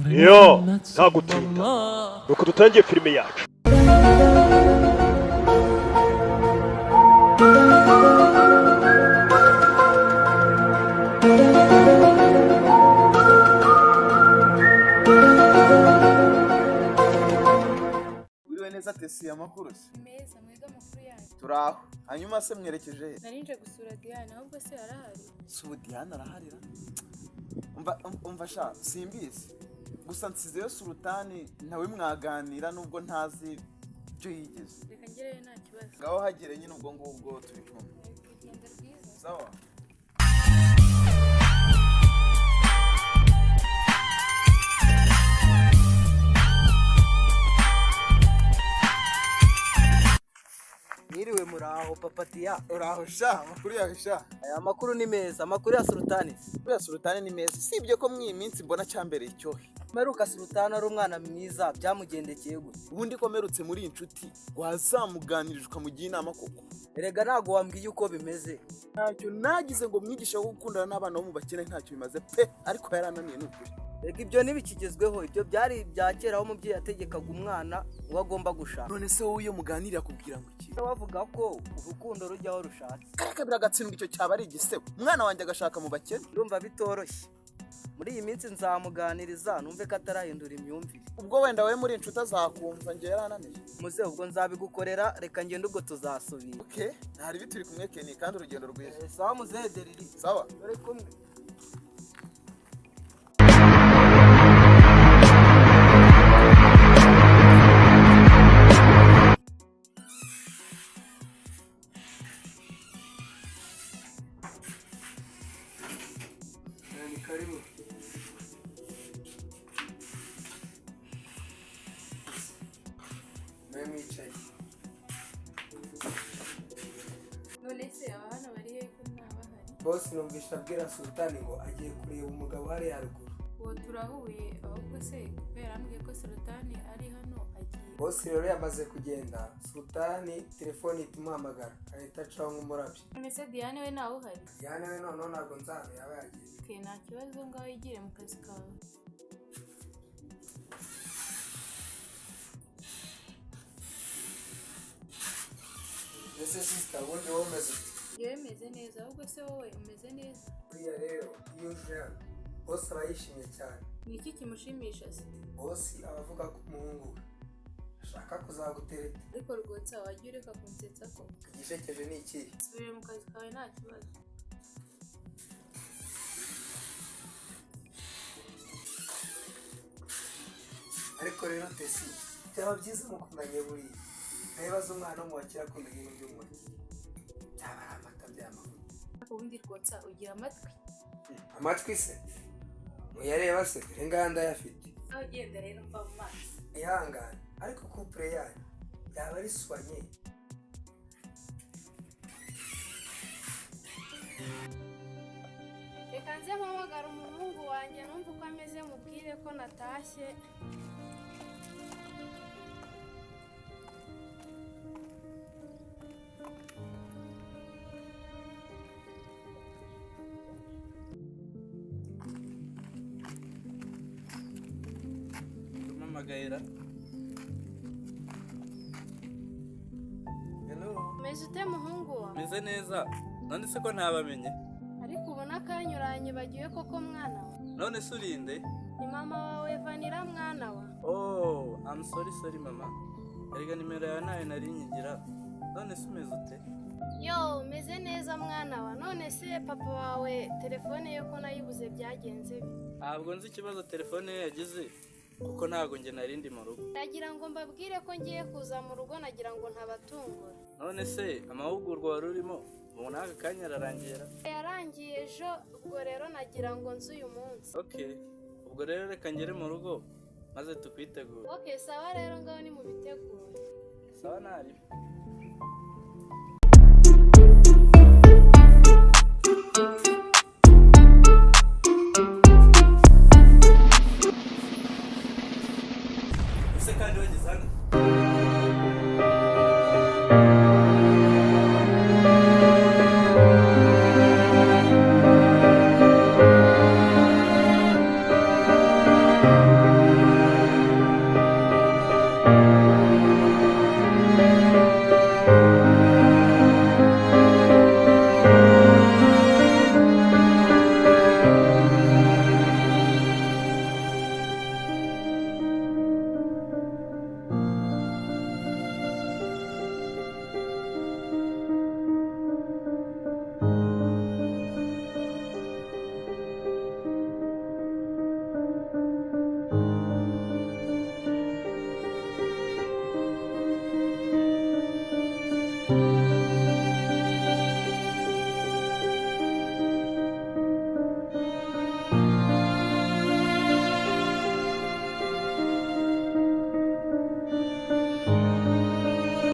Yo, nta gutinda. Nuko dutangiye filime yacu. Uriwe neza Tesi amakuru se? Meza mwiga amakuru yanyu. Turaho. Hanyuma se mwerekeje he? Narinje gusura Diane ahubwo se arahari. Subu Diane araharira. Umva sha simbizi. Gusa nsizeyo Sultani nawe mwaganira nubwo ntazi byo yigeze. Reka ngereyo nta kibazo. Ngaho hagire nyine ubwo ngubwo turi kumwe. Urugendo rwiza. Sawa. Mwiriwe muraho papatiya. Uraho sha amakuru yawe sha. Aya makuru ni meza, amakuru ya Sultani. Buriya Sultani ni meza. Sibye ko mw'iyi minsi mbona cyambereye icyohe. Meruka Sultani ari umwana mwiza byamugendekeye gute? Ubundi komerutse muri inshuti wazamuganirije ukamugira inama koko. Erega ntago wambwiye uko bimeze. Ntacyo nagize ngo mwigishe wo gukundana n'abana bo mu bakene ntacyo bimaze pe ariko yarananiye n'ukuri. Rega ibyo ntibikigezweho, ibyo byari bya kera aho umubyeyi yategekaga umwana ngo agomba gushaka. None se wowe iyo muganira akubwira ngo iki? Bavuga ko urukundo rujyaho rushatse. Kabira agatsindwa icyo cyaba ari igisebo. Umwana wanjye agashaka mu bakene. Ndumva bitoroshye. Muri iyi minsi nzamuganiriza numve ko atarahindura imyumvire. Ubwo wenda we muri inshuti azakumva nje yarananiye. Muze ubwo nzabigukorera, reka ngende ubwo tuzasubira. Okay, ntari bituri kumwe Kenny kandi urugendo rwiza. Sawa muzedereri. Sawa. Dore kumwe. Karibu. Mimi wicaye. None se abana bari he ko ntabahari? Boss numvisha abwira Sultani ngo agiye kureba umugabo hari haruguru. Uwo turahuye ahubwo se kubera ambwiye ko Sultani ari hano agiye. Boss rero yamaze kugenda, Sultani telefone itumuhamagara ahita acaho nk'umurabyo. None se Diane we ntawe uhari? Diane we none ntabwo nzabe yaba yagiye. Okay, nta kibazo ngaho yigire mu kazi kawe. Ese sister ubundi wowe umeze Yewe meze neza ahubwo se wowe umeze neza? buriya rero iyo uje hano boss aba yishimye cyane. Ni iki kimushimisha se? Boss aba avuga ko umuhungu we ashaka kuzagutereta. Ariko rwotsa wajya ureka kunsetsa ko. Igishekeje ni ikihe? Subire mu kazi kawe nta kibazo. Ariko rero Tesi byaba byiza mukundanye buriya ntibaze umwana wo mu bakira akunda ibintu by'umuri byaba ari amata by'amavuta. Ubundi rwotsa ugira amatwi. Amatwi se muyareba se dore ngaya ndayafite. Aho ugenda rero mva mu maso. Ihangane ariko couple yanyu yaba ari soigné. Reka nze mpamagara umuhungu wanjye numva uko ameze mubwire ko natashye. Tumamagaira. Hello. Umeze ute muhungu wa? Meze neza. None se ko ntabamenye? Ariko ubona kanyuranye bagiye koko mwana wa. None se urinde? Ni mama wawe Vanira mwana wa. Oh, I'm sorry mama. Erega nimero yawe nayo nari nyigira. None se umeze ute? Yo, umeze neza mwana wa. None se papa wawe telefone yo ko nayibuze byagenze bi? Ntabwo nzi ikibazo telefone ye yagize kuko ntabwo nge narindi mu rugo. Nagira ngo mbabwire ko ngiye kuza mu rugo nagira ngo ntabatungura. None se amahugurwa wari urimo ubu n'aka kanya ararangira? Yarangiye ejo ubwo rero nagira ngo nzi uyu munsi. Okay. Ubwo rero reka ngere mu rugo maze tukwitegura. Okay, sawa rero ngaho ni mu biteguro. Sawa nari. Ese kandi wageze hano?